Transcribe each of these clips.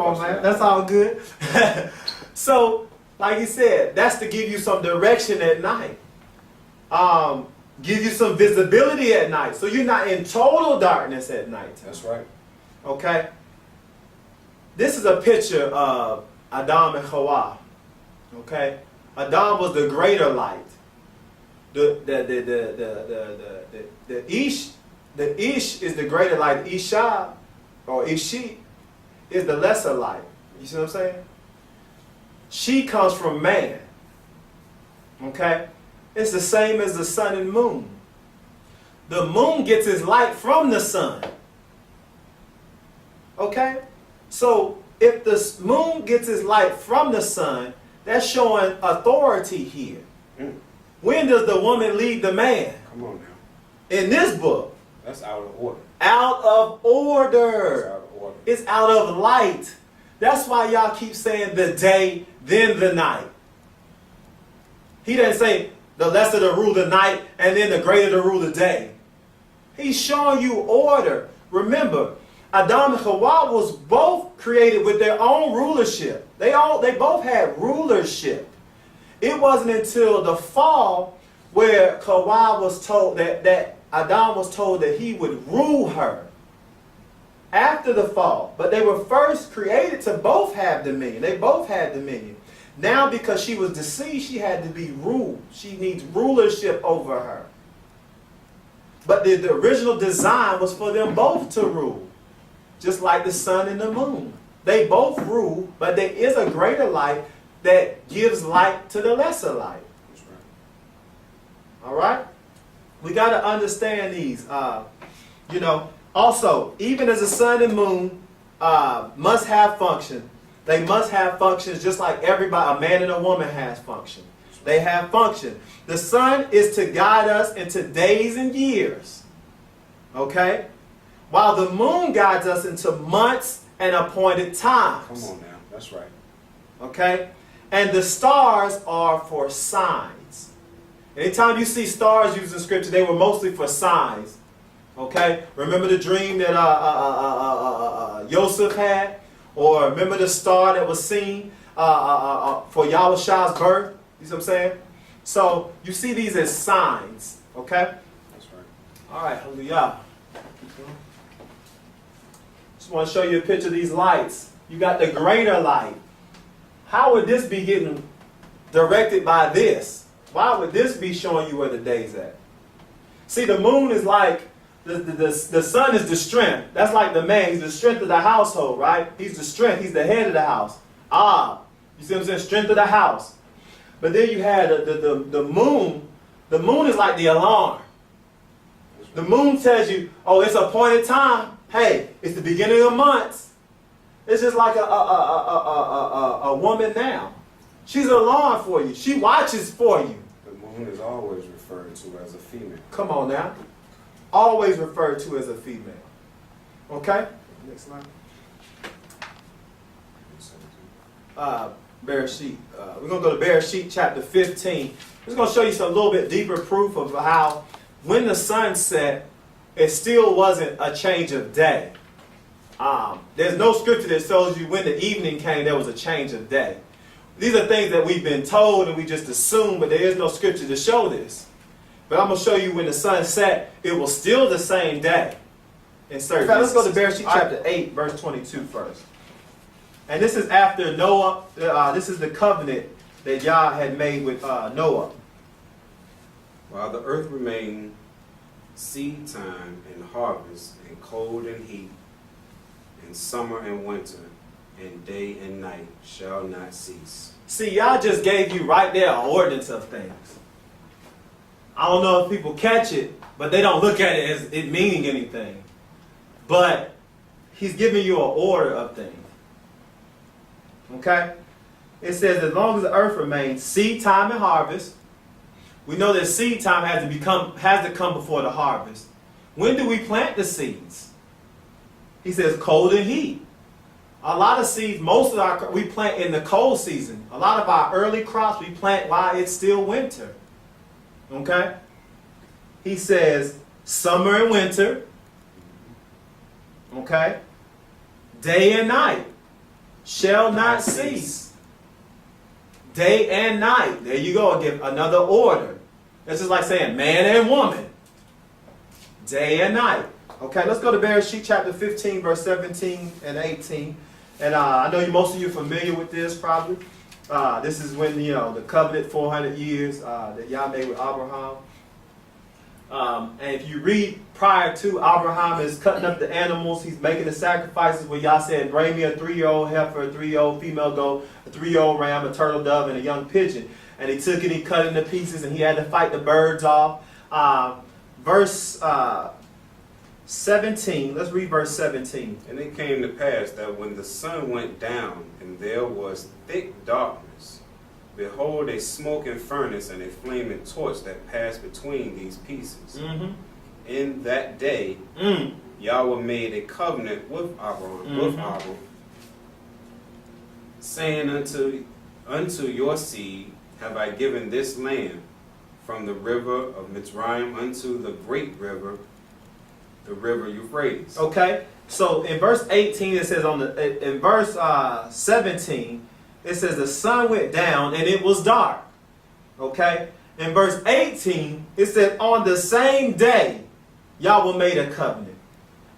Oh, man, that's all good. So, like he said, that's to give you some direction at night. Give you some visibility at night. So you're not in total darkness at night. That's right. Okay? This is a picture of Adam and Hawa. Okay? Adam was the greater light. The Ish is the greater light. Isha or Ishi is the lesser light. You see what I'm saying? She comes from man. Okay? It's the same as the sun and moon. The moon gets its light from the sun. Okay? So if the moon gets its light from the sun, that's showing authority here. When does the woman lead the man? Come on now. In this book. That's out of order. Out of order. It's out of order. It's out of light. That's why y'all keep saying the day, then the night. He didn't say the lesser to rule the night and then the greater to rule the day. He's showing you order. Remember, Adam and Hawa was both created with their own rulership. They both had rulership. It wasn't until the fall where Hawa was told that Adam was told that he would rule her. After the fall. But they were first created to both have dominion. They both had dominion. Now because she was deceived, she had to be ruled. She needs rulership over her. But the original design was for them both to rule. Just like the sun and the moon. They both rule, but there is a greater light that gives light to the lesser light. That's right. All right? We got to understand these. Also, even as the sun and moon must have function, they must have functions just like everybody, a man and a woman has function. They have function. The sun is to guide us into days and years. Okay? While the moon guides us into months and appointed times. Come on now. That's right. Okay? And the stars are for signs. Anytime you see stars used in Scripture, they were mostly for signs. Okay? Remember the dream that Joseph had? Or remember the star that was seen for Yahushua birth? You see what I'm saying? So you see these as signs. Okay? That's right. All right, hallelujah. Just want to show you a picture of these lights. You got the greater light. How would this be getting directed by this? Why would this be showing you where the day's at? See, the moon is like, the sun is the strength. That's like the man. He's the strength of the household, right? He's the strength. He's the head of the house. You see what I'm saying? Strength of the house. But then you had the moon. The moon is like the alarm. The moon tells you, oh, it's appointed time. Hey, it's the beginning of months. It's just like a woman now. She's an alarm for you. She watches for you. The moon is always referred to as a female. Come on now. Always referred to as a female. Okay? Next slide. Bereshit. We're going to go to Bereshit chapter 15. It's going to show you some little bit deeper proof of how when the sun set, it still wasn't a change of day. There's no scripture that tells you when the evening came, there was a change of day. These are things that we've been told and we just assume, but there is no scripture to show this. But I'm going to show you when the sun set, it was still the same day. In certain let's go to Bereshit chapter 8, verse 22 first. And this is after Noah. This is the covenant that Yah had made with Noah. While the earth remained, seed time and harvest, and cold and heat, and summer and winter, and day and night shall not cease. See, Yah just gave you right there an ordinance of things. I don't know if people catch it, but they don't look at it as it meaning anything. But he's giving you an order of things. Okay? It says as long as the earth remains, seed time and harvest. We know that seed time has to come before the harvest. When do we plant the seeds? He says cold and heat. A lot of seeds, we plant in the cold season. A lot of our early crops we plant while it's still winter. Okay? He says summer and winter. Okay? Day and night. shall not cease. Day and night. There you go. Give another order. This is like saying man and woman. Day and night. Okay, let's go to Bereshit chapter 15, verse 17 and 18. And I know most of you are familiar with this probably. This is when, the covenant 400 years that Yah made with Abraham. And if you read prior to, Abraham is cutting up the animals. He's making the sacrifices where Yah said, bring me a 3-year-old heifer, a 3-year-old female goat, a 3-year-old ram, a turtle dove, and a young pigeon. And he took it, he cut it into pieces, and he had to fight the birds off. Verse 17, let's read verse 17. And it came to pass that when the sun went down, and there was thick darkness, behold, a smoking furnace and a flaming torch that passed between these pieces. In that day, Yahweh made a covenant with Abraham, saying unto your seed have I given this land, from the river of Mitzrayim unto the great river, the river Euphrates. Okay, so in verse 18 it says in verse 17 it says the sun went down and it was dark. Okay, in verse 18 it says on the same day Yahweh made a covenant,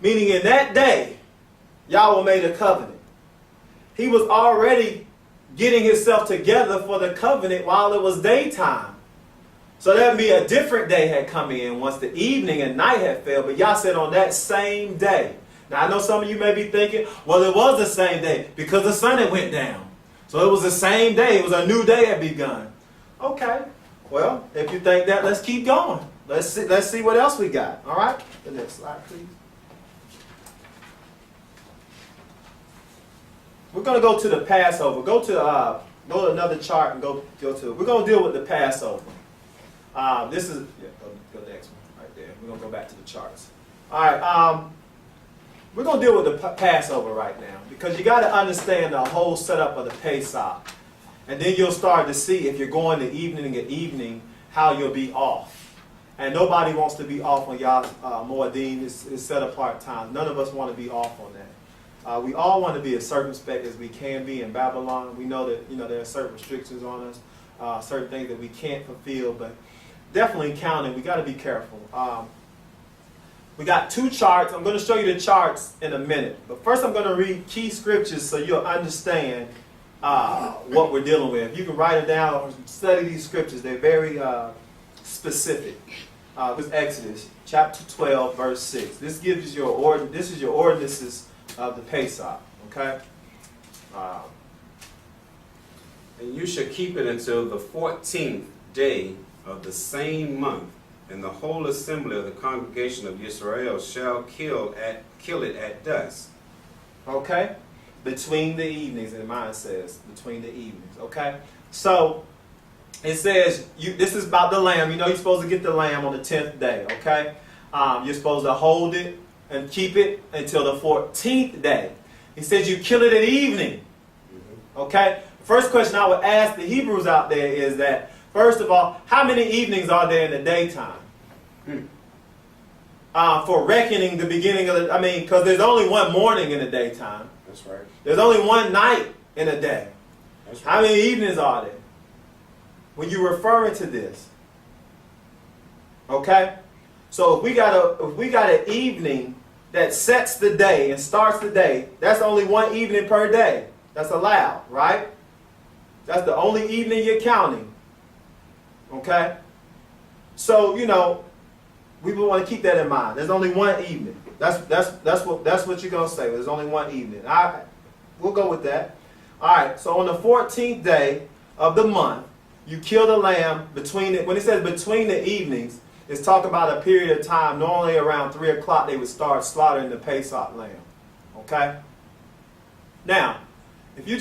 meaning in that day Yahweh made a covenant. He was already getting himself together for the covenant while it was daytime. So that would be a different day had come in once the evening and night had fell. But Yah said on that same day. Now I know some of you may be thinking, well, it was the same day because the sun had went down. So it was the same day. It was a new day had begun. Okay. Well, if you think that, let's keep going. Let's see what else we got. All right. The next slide, please. We're going to go to the Passover. Go to another chart and go to. We're going to deal with the Passover. This is go next one right there. We're gonna go back to the charts. All right. We're gonna deal with the Passover right now because you got to understand the whole setup of the Pesach, and then you'll start to see if you're going to evening how you'll be off. And nobody wants to be off on Yah's Moedim. It's set apart times. None of us want to be off on that. We all want to be as circumspect as we can be in Babylon. We know that there are certain restrictions on us, certain things that we can't fulfill, but definitely counting. We got to be careful. We got two charts. I'm going to show you the charts in a minute. But first I'm going to read key scriptures so you'll understand what we're dealing with. You can write it down or study these scriptures. They're very specific. This is Exodus chapter 12, verse 6. This gives you this is your ordinances of the Pesach. Okay? And you shall keep it until the 14th day of the same month, and the whole assembly of the congregation of Israel shall kill it at dusk. Okay? Between the evenings, and mine says between the evenings. Okay? So it says this is about the lamb. You're supposed to get the lamb on the 10th day. Okay? You're supposed to hold it and keep it until the 14th day. He says you kill it at evening. Okay? First question I would ask the Hebrews out there is that, first of all, how many evenings are there in the daytime? For reckoning the beginning of because there's only one morning in the daytime. That's right. There's only one night in a day. That's right. How many evenings are there? When you're referring to this. Okay? So if we got an evening that sets the day and starts the day, that's only one evening per day. That's allowed, right? That's the only evening you're counting. Okay? So, we would want to keep that in mind. There's only one evening. That's what you're going to say. There's only one evening. We'll go with that. All right. So on the 14th day of the month, you kill the lamb when it says between the evenings, it's talking about a period of time. Normally around 3 o'clock they would start slaughtering the Pesach lamb. Okay? Now, if you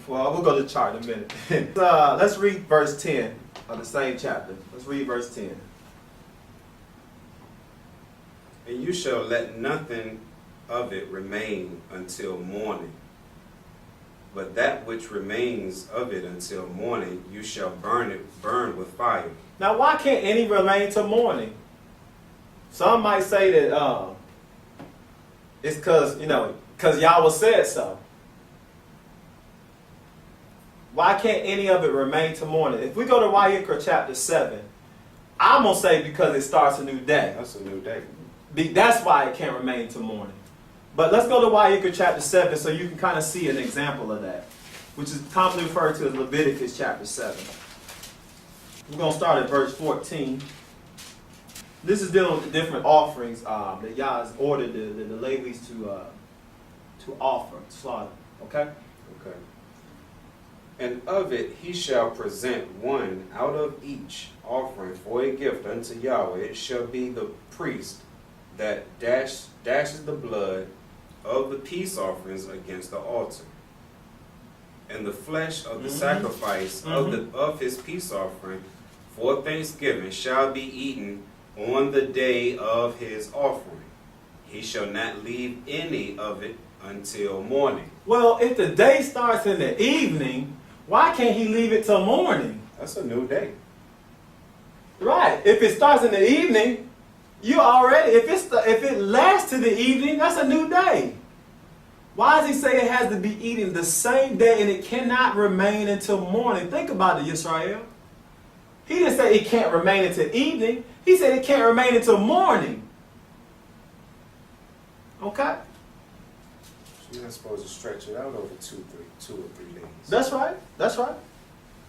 we'll go to the chart in a minute. Let's read verse 10 of the same chapter. Let's read verse 10. And you shall let nothing of it remain until morning. But that which remains of it until morning, you shall burn with fire. Now, why can't any remain till morning? Some might say that it's because Yahweh said so. Why can't any of it remain till morning? If we go to Vayikra chapter 7, I'm going to say because it starts a new day. That's a new day. That's why it can't remain till morning. But let's go to Vayikra chapter 7 so you can kind of see an example of that, which is commonly referred to as Leviticus chapter 7. We're going to start at verse 14. This is dealing with the different offerings that Yah has ordered the Levites to offer, to slaughter. Okay? Okay. And of it he shall present one out of each offering for a gift unto Yahweh. It shall be the priest that dashes the blood of the peace offerings against the altar. And the flesh of the sacrifice of his peace offering for thanksgiving shall be eaten on the day of his offering. He shall not leave any of it until morning. Well, if the day starts in the evening, why can't he leave it till morning? That's a new day. Right. If it starts in the evening, you already, if it lasts to the evening, that's a new day. Why does he say it has to be eaten the same day and it cannot remain until morning? Think about it, Yisrael. He didn't say it can't remain until evening. He said it can't remain until morning. Okay? You're not supposed to stretch it out over 2 or 3 days. That's right. That's right.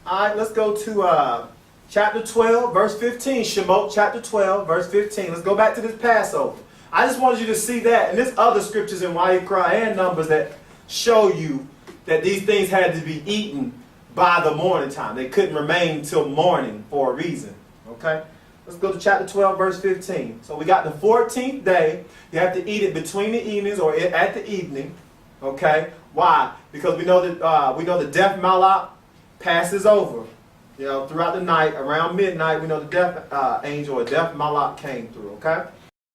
All right, let's go to chapter 12, verse 15. Shemot chapter 12, verse 15. Let's go back to this Passover. I just wanted you to see that. And there's other scriptures in Vayikra and Numbers that show you that these things had to be eaten by the morning time. They couldn't remain till morning for a reason. Okay? Let's go to chapter 12, verse 15. So we got the 14th day. You have to eat it between the evenings or at the evening. Okay? Why? Because we know the death malach passes over. You know, throughout the night, around midnight, we know the death angel or death malach came through. Okay?